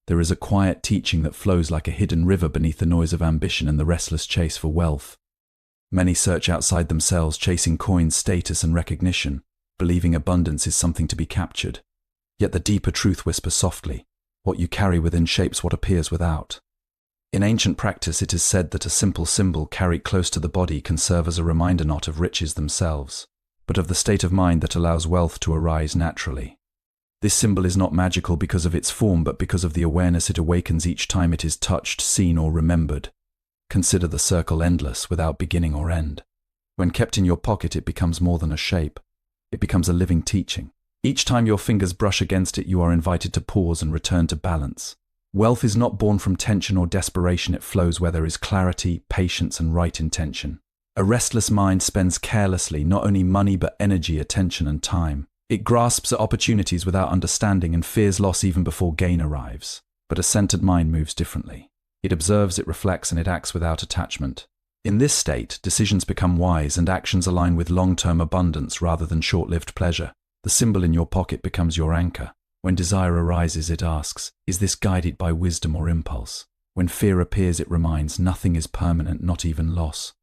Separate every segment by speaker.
Speaker 1: There is a quiet teaching that flows like a hidden river beneath the noise of ambition and the restless chase for wealth. Many search outside themselves, chasing coins, status, and recognition, believing abundance is something to be captured. Yet the deeper truth whispers softly, what you carry within shapes what appears without. In ancient practice, it is said that a simple symbol carried close to the body can serve as a reminder not of riches themselves, but of the state of mind that allows wealth to arise naturally. This symbol is not magical because of its form, but because of the awareness it awakens each time it is touched, seen, or remembered. Consider the circle endless, without beginning or end. When kept in your pocket, it becomes more than a shape. It becomes a living teaching. Each time your fingers brush against it, you are invited to pause and return to balance. Wealth is not born from tension or desperation. It flows where there is clarity, patience, and right intention. A restless mind spends carelessly not only money but energy, attention, and time. It grasps at opportunities without understanding and fears loss even before gain arrives. But a centered mind moves differently. It observes, it reflects, and it acts without attachment. In this state, decisions become wise and actions align with long-term abundance rather than short-lived pleasure. The symbol in your pocket becomes your anchor. When desire arises, it asks, is this guided by wisdom or impulse? When fear appears, it reminds, nothing is permanent, not even loss.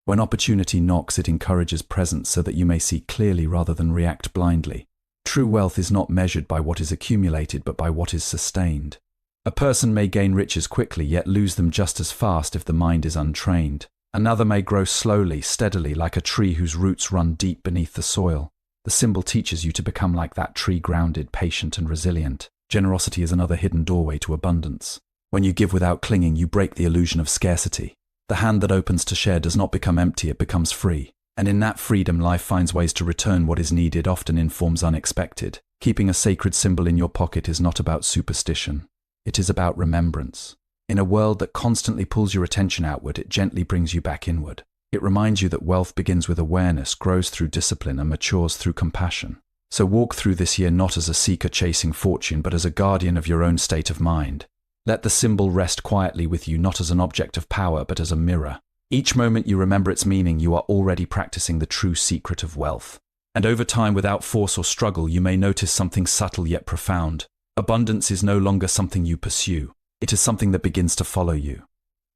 Speaker 1: When opportunity knocks, it encourages presence so that you may see clearly rather than react blindly. True wealth is not measured by what is accumulated, but by what is sustained. A person may gain riches quickly, yet lose them just as fast if the mind is untrained. Another may grow slowly, steadily, like a tree whose roots run deep beneath the soil. The symbol teaches you to become like that tree, grounded, patient, and resilient. Generosity is another hidden doorway to abundance. When you give without clinging, you break the illusion of scarcity. The hand that opens to share does not become empty, it becomes free. And in that freedom, life finds ways to return what is needed, often in forms unexpected. Keeping a sacred symbol in your pocket is not about superstition. It is about remembrance. In a world that constantly pulls your attention outward, it gently brings you back inward. It reminds you that wealth begins with awareness, grows through discipline, and matures through compassion. So walk through this year not as a seeker chasing fortune, but as a guardian of your own state of mind. Let the symbol rest quietly with you, not as an object of power, but as a mirror. Each moment you remember its meaning, you are already practicing the true secret of wealth. And over time, without force or struggle, you may notice something subtle yet profound. Abundance is no longer something you pursue. It is something that begins to follow you.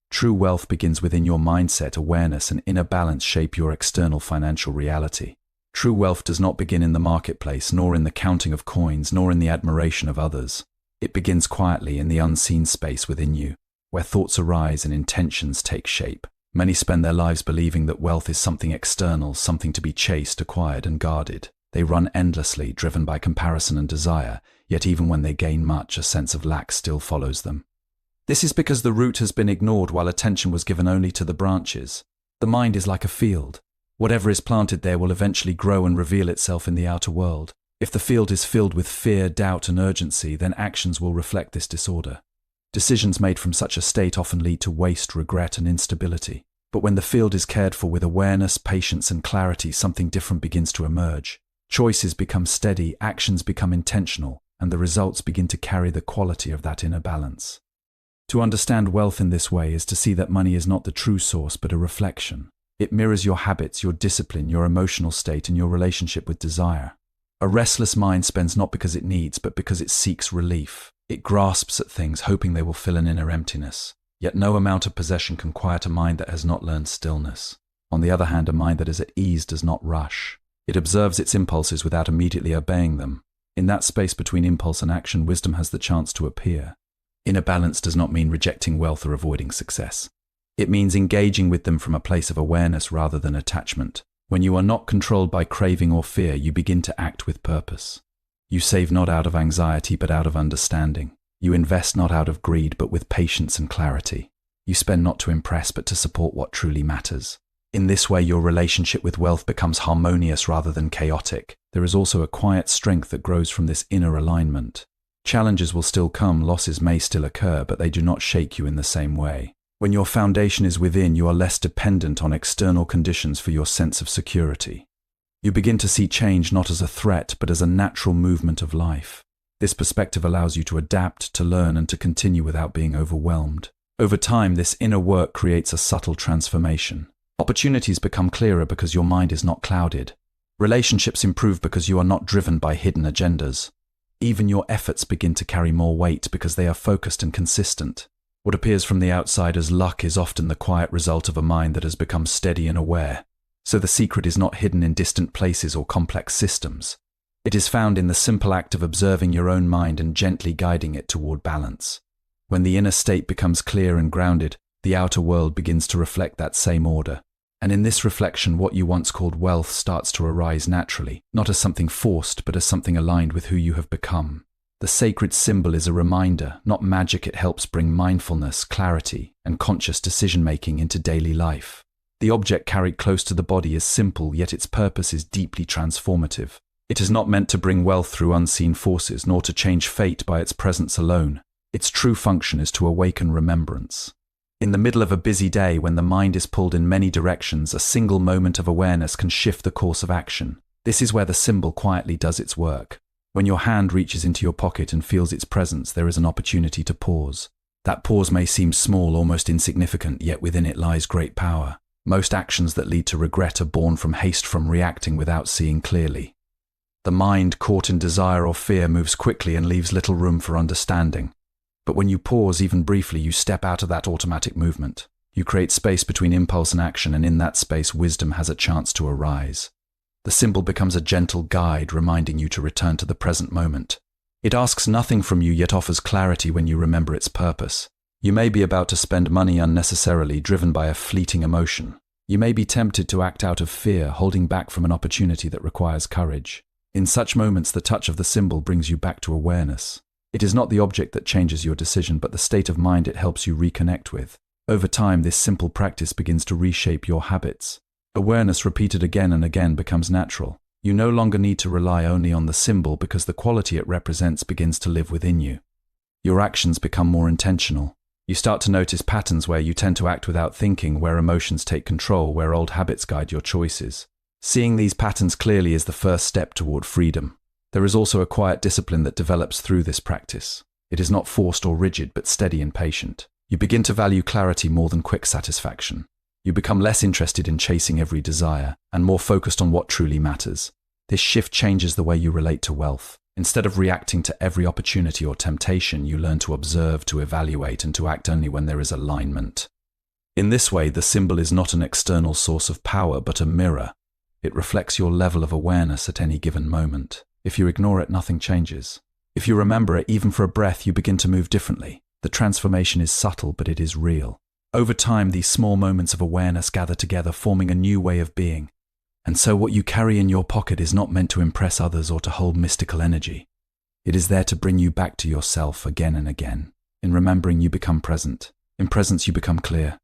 Speaker 1: True wealth begins within your mindset. Awareness and inner balance shape your external financial reality. True wealth does not begin in the marketplace, nor in the counting of coins, nor in the admiration of others. It begins quietly in the unseen space within you, where thoughts arise and intentions take shape. Many spend their lives believing that wealth is something external, something to be chased, acquired, and guarded. They run endlessly, driven by comparison and desire, yet even when they gain much, a sense of lack still follows them. This is because the root has been ignored while attention was given only to the branches. The mind is like a field. Whatever is planted there will eventually grow and reveal itself in the outer world. If the field is filled with fear, doubt, and urgency, then actions will reflect this disorder. Decisions made from such a state often lead to waste, regret, and instability. But when the field is cared for with awareness, patience, and clarity, something different begins to emerge. Choices become steady, actions become intentional, and the results begin to carry the quality of that inner balance. To understand wealth in this way is to see that money is not the true source, but a reflection. It mirrors your habits, your discipline, your emotional state, and your relationship with desire. A restless mind spends not because it needs, but because it seeks relief. It grasps at things, hoping they will fill an inner emptiness. Yet no amount of possession can quiet a mind that has not learned stillness. On the other hand, a mind that is at ease does not rush. It observes its impulses without immediately obeying them. In that space between impulse and action, wisdom has the chance to appear. Inner balance does not mean rejecting wealth or avoiding success. It means engaging with them from a place of awareness rather than attachment. When you are not controlled by craving or fear, you begin to act with purpose. You save not out of anxiety, but out of understanding. You invest not out of greed, but with patience and clarity. You spend not to impress, but to support what truly matters. In this way, your relationship with wealth becomes harmonious rather than chaotic. There is also a quiet strength that grows from this inner alignment. Challenges will still come, losses may still occur, but they do not shake you in the same way. When your foundation is within, you are less dependent on external conditions for your sense of security. You begin to see change not as a threat, but as a natural movement of life. This perspective allows you to adapt, to learn, and to continue without being overwhelmed. Over time, this inner work creates a subtle transformation. Opportunities become clearer because your mind is not clouded. Relationships improve because you are not driven by hidden agendas. Even your efforts begin to carry more weight because they are focused and consistent. What appears from the outside as luck is often the quiet result of a mind that has become steady and aware. So the secret is not hidden in distant places or complex systems. It is found in the simple act of observing your own mind and gently guiding it toward balance. When the inner state becomes clear and grounded, the outer world begins to reflect that same order. And in this reflection, what you once called wealth starts to arise naturally, not as something forced, but as something aligned with who you have become. The sacred symbol is a reminder, not magic. It helps bring mindfulness, clarity, and conscious decision-making into daily life. The object carried close to the body is simple, yet its purpose is deeply transformative. It is not meant to bring wealth through unseen forces, nor to change fate by its presence alone. Its true function is to awaken remembrance. In the middle of a busy day, when the mind is pulled in many directions, a single moment of awareness can shift the course of action. This is where the symbol quietly does its work. When your hand reaches into your pocket and feels its presence, there is an opportunity to pause. That pause may seem small, almost insignificant, yet within it lies great power. Most actions that lead to regret are born from haste, from reacting without seeing clearly. The mind, caught in desire or fear, moves quickly and leaves little room for understanding. But when you pause, even briefly, you step out of that automatic movement. You create space between impulse and action, and in that space, wisdom has a chance to arise. The symbol becomes a gentle guide, reminding you to return to the present moment. It asks nothing from you, yet offers clarity when you remember its purpose. You may be about to spend money unnecessarily, driven by a fleeting emotion. You may be tempted to act out of fear, holding back from an opportunity that requires courage. In such moments, the touch of the symbol brings you back to awareness. It is not the object that changes your decision, but the state of mind it helps you reconnect with. Over time, this simple practice begins to reshape your habits. Awareness repeated again and again becomes natural. You no longer need to rely only on the symbol because the quality it represents begins to live within you. Your actions become more intentional. You start to notice patterns where you tend to act without thinking, where emotions take control, where old habits guide your choices. Seeing these patterns clearly is the first step toward freedom. There is also a quiet discipline that develops through this practice. It is not forced or rigid, but steady and patient. You begin to value clarity more than quick satisfaction. You become less interested in chasing every desire and more focused on what truly matters. This shift changes the way you relate to wealth. Instead of reacting to every opportunity or temptation, you learn to observe, to evaluate, and to act only when there is alignment. In this way, the symbol is not an external source of power, but a mirror. It reflects your level of awareness at any given moment. If you ignore it, nothing changes. If you remember it, even for a breath, you begin to move differently. The transformation is subtle, but it is real. Over time, these small moments of awareness gather together, forming a new way of being. And so what you carry in your pocket is not meant to impress others or to hold mystical energy. It is there to bring you back to yourself again and again. In remembering, you become present. In presence, you become clear.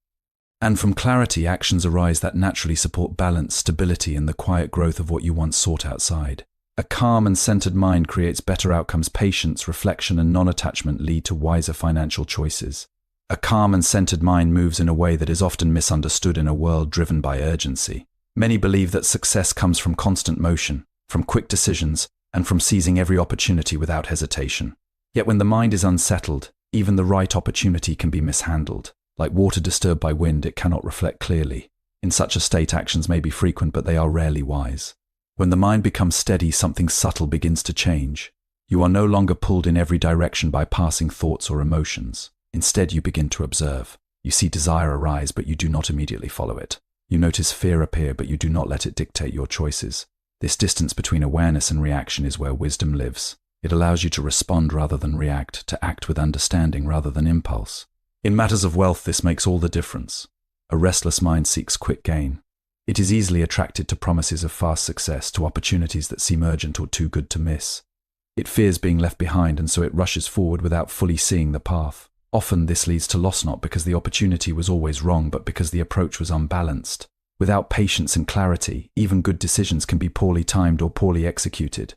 Speaker 1: And from clarity, actions arise that naturally support balance, stability, and the quiet growth of what you once sought outside. A calm and centered mind creates better outcomes. Patience, reflection, and non-attachment lead to wiser financial choices. A calm and centered mind moves in a way that is often misunderstood in a world driven by urgency. Many believe that success comes from constant motion, from quick decisions, and from seizing every opportunity without hesitation. Yet when the mind is unsettled, even the right opportunity can be mishandled. Like water disturbed by wind, it cannot reflect clearly. In such a state, actions may be frequent, but they are rarely wise. When the mind becomes steady, something subtle begins to change. You are no longer pulled in every direction by passing thoughts or emotions. Instead, you begin to observe. You see desire arise, but you do not immediately follow it. You notice fear appear, but you do not let it dictate your choices. This distance between awareness and reaction is where wisdom lives. It allows you to respond rather than react, to act with understanding rather than impulse. In matters of wealth, this makes all the difference. A restless mind seeks quick gain. It is easily attracted to promises of fast success, to opportunities that seem urgent or too good to miss. It fears being left behind, and so it rushes forward without fully seeing the path. Often this leads to loss, not because the opportunity was always wrong, but because the approach was unbalanced. Without patience and clarity, even good decisions can be poorly timed or poorly executed.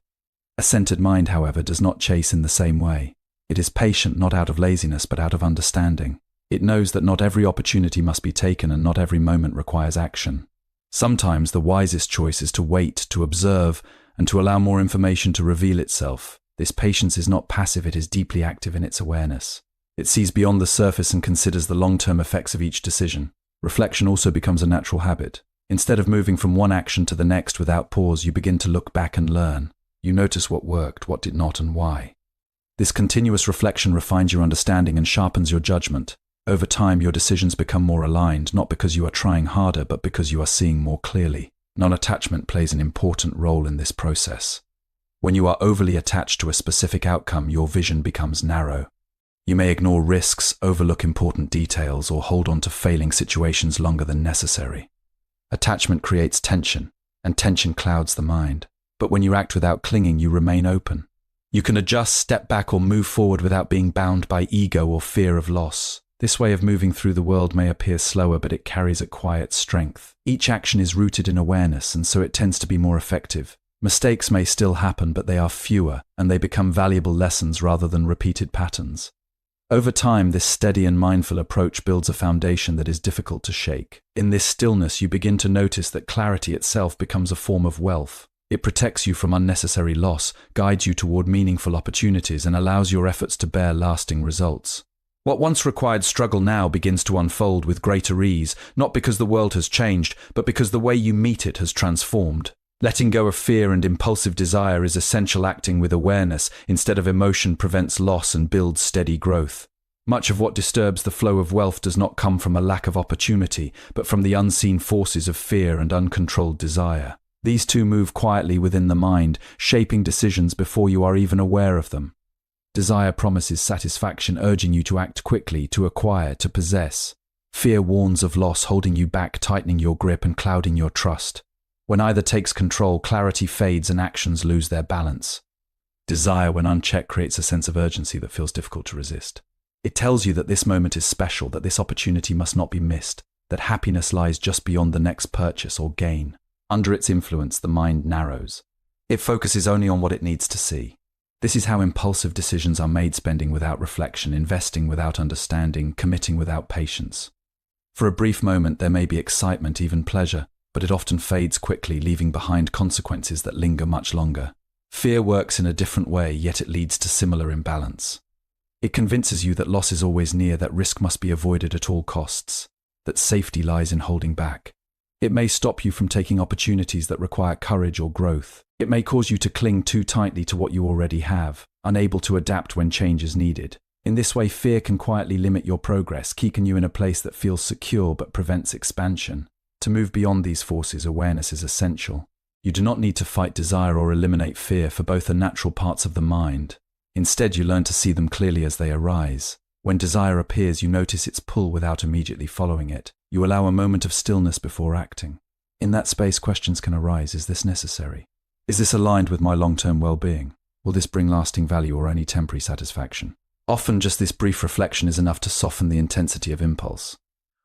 Speaker 1: A centered mind, however, does not chase in the same way. It is patient not out of laziness, but out of understanding. It knows that not every opportunity must be taken and not every moment requires action. Sometimes the wisest choice is to wait, to observe, and to allow more information to reveal itself. This patience is not passive, it is deeply active in its awareness. It sees beyond the surface and considers the long-term effects of each decision. Reflection also becomes a natural habit. Instead of moving from one action to the next without pause, you begin to look back and learn. You notice what worked, what did not, and why. This continuous reflection refines your understanding and sharpens your judgment. Over time, your decisions become more aligned, not because you are trying harder, but because you are seeing more clearly. Non-attachment plays an important role in this process. When you are overly attached to a specific outcome, your vision becomes narrow. You may ignore risks, overlook important details, or hold on to failing situations longer than necessary. Attachment creates tension, and tension clouds the mind. But when you act without clinging, you remain open. You can adjust, step back, or move forward without being bound by ego or fear of loss. This way of moving through the world may appear slower, but it carries a quiet strength. Each action is rooted in awareness, and so it tends to be more effective. Mistakes may still happen, but they are fewer, and they become valuable lessons rather than repeated patterns. Over time, this steady and mindful approach builds a foundation that is difficult to shake. In this stillness, you begin to notice that clarity itself becomes a form of wealth. It protects you from unnecessary loss, guides you toward meaningful opportunities, and allows your efforts to bear lasting results. What once required struggle now begins to unfold with greater ease, not because the world has changed, but because the way you meet it has transformed. Letting go of fear and impulsive desire is essential. Acting with awareness instead of emotion prevents loss and builds steady growth. Much of what disturbs the flow of wealth does not come from a lack of opportunity, but from the unseen forces of fear and uncontrolled desire. These two move quietly within the mind, shaping decisions before you are even aware of them. Desire promises satisfaction, urging you to act quickly, to acquire, to possess. Fear warns of loss, holding you back, tightening your grip and clouding your trust. When either takes control, clarity fades and actions lose their balance. Desire, when unchecked, creates a sense of urgency that feels difficult to resist. It tells you that this moment is special, that this opportunity must not be missed, that happiness lies just beyond the next purchase or gain. Under its influence, the mind narrows. It focuses only on what it needs to see. This is how impulsive decisions are made, spending without reflection, investing without understanding, committing without patience. For a brief moment, there may be excitement, even pleasure, but it often fades quickly, leaving behind consequences that linger much longer. Fear works in a different way, yet it leads to similar imbalance. It convinces you that loss is always near, that risk must be avoided at all costs, that safety lies in holding back. It may stop you from taking opportunities that require courage or growth. It may cause you to cling too tightly to what you already have, unable to adapt when change is needed. In this way, fear can quietly limit your progress, keeping you in a place that feels secure but prevents expansion. To move beyond these forces, awareness is essential. You do not need to fight desire or eliminate fear, for both are natural parts of the mind. Instead, you learn to see them clearly as they arise. When desire appears, you notice its pull without immediately following it. You allow a moment of stillness before acting. In that space, questions can arise. Is this necessary? Is this aligned with my long-term well-being? Will this bring lasting value or only temporary satisfaction? Often, just this brief reflection is enough to soften the intensity of impulse.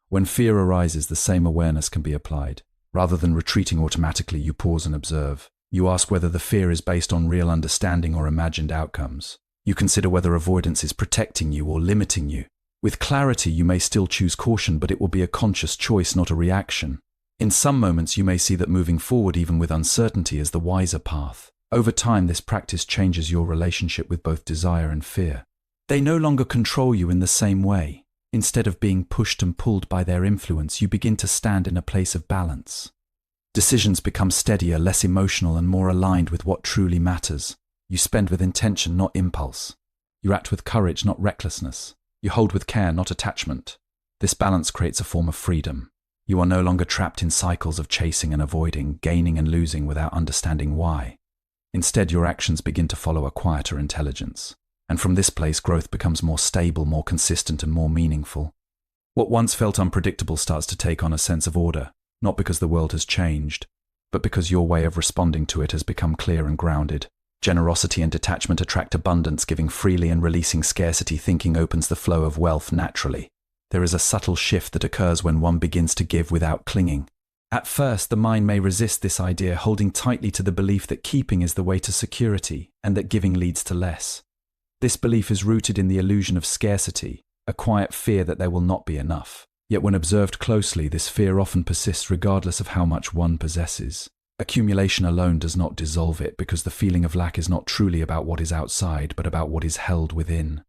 Speaker 1: When fear arises, the same awareness can be applied. Rather than retreating automatically, you pause and observe. You ask whether the fear is based on real understanding or imagined outcomes. You consider whether avoidance is protecting you or limiting you. With clarity, you may still choose caution, but it will be a conscious choice, not a reaction. In some moments, you may see that moving forward, even with uncertainty, is the wiser path. Over time, this practice changes your relationship with both desire and fear. They no longer control you in the same way. Instead of being pushed and pulled by their influence, you begin to stand in a place of balance. Decisions become steadier, less emotional, and more aligned with what truly matters. You spend with intention, not impulse. You act with courage, not recklessness. You hold with care, not attachment. This balance creates a form of freedom. You are no longer trapped in cycles of chasing and avoiding, gaining and losing without understanding why. Instead, your actions begin to follow a quieter intelligence. And from this place, growth becomes more stable, more consistent, and more meaningful. What once felt unpredictable starts to take on a sense of order, not because the world has changed, but because your way of responding to it has become clear and grounded. Generosity and detachment attract abundance. Giving freely and releasing scarcity thinking opens the flow of wealth naturally. There is a subtle shift that occurs when one begins to give without clinging. At first, the mind may resist this idea, holding tightly to the belief that keeping is the way to security and that giving leads to less. This belief is rooted in the illusion of scarcity, a quiet fear that there will not be enough. Yet when observed closely, this fear often persists regardless of how much one possesses. Accumulation alone does not dissolve it, because the feeling of lack is not truly about what is outside, but about what is held within.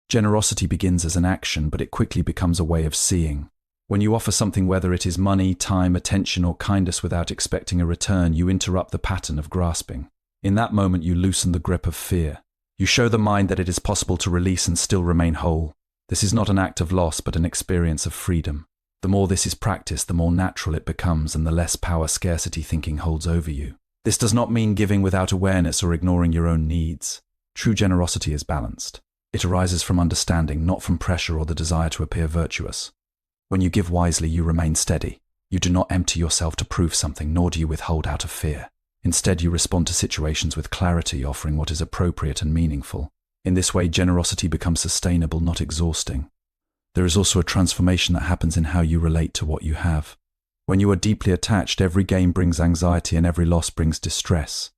Speaker 1: Generosity begins as an action, but it quickly becomes a way of seeing. When you offer something, whether it is money, time, attention, or kindness without expecting a return, you interrupt the pattern of grasping. In that moment, you loosen the grip of fear. You show the mind that it is possible to release and still remain whole. This is not an act of loss, but an experience of freedom. The more this is practiced, the more natural it becomes and the less power scarcity thinking holds over you. This does not mean giving without awareness or ignoring your own needs. True generosity is balanced. It arises from understanding, not from pressure or the desire to appear virtuous. When you give wisely, you remain steady. You do not empty yourself to prove something, nor do you withhold out of fear. Instead, you respond to situations with clarity, offering what is appropriate and meaningful. In this way, generosity becomes sustainable, not exhausting. There is also a transformation that happens in how you relate to what you have. When you are deeply attached, every gain brings anxiety and every loss brings distress.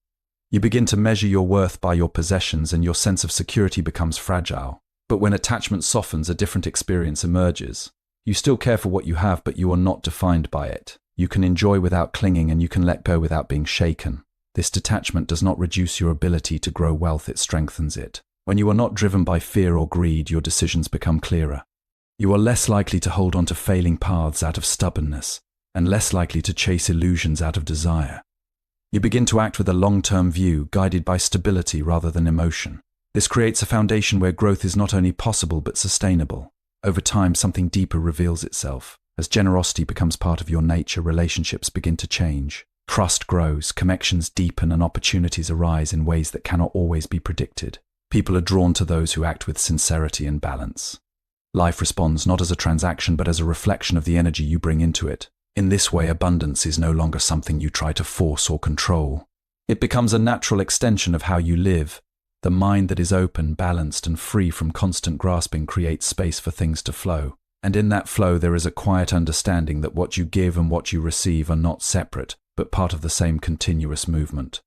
Speaker 1: You begin to measure your worth by your possessions and your sense of security becomes fragile. But when attachment softens, a different experience emerges. You still care for what you have, but you are not defined by it. You can enjoy without clinging and you can let go without being shaken. This detachment does not reduce your ability to grow wealth, it strengthens it. When you are not driven by fear or greed, your decisions become clearer. You are less likely to hold on to failing paths out of stubbornness, and less likely to chase illusions out of desire. You begin to act with a long-term view, guided by stability rather than emotion. This creates a foundation where growth is not only possible but sustainable. Over time, something deeper reveals itself. As generosity becomes part of your nature, relationships begin to change. Trust grows, connections deepen, and opportunities arise in ways that cannot always be predicted. People are drawn to those who act with sincerity and balance. Life responds not as a transaction but as a reflection of the energy you bring into it. In this way, abundance is no longer something you try to force or control. It becomes a natural extension of how you live. The mind that is open, balanced, and free from constant grasping creates space for things to flow. And in that flow, there is a quiet understanding that what you give and what you receive are not separate, but part of the same continuous movement.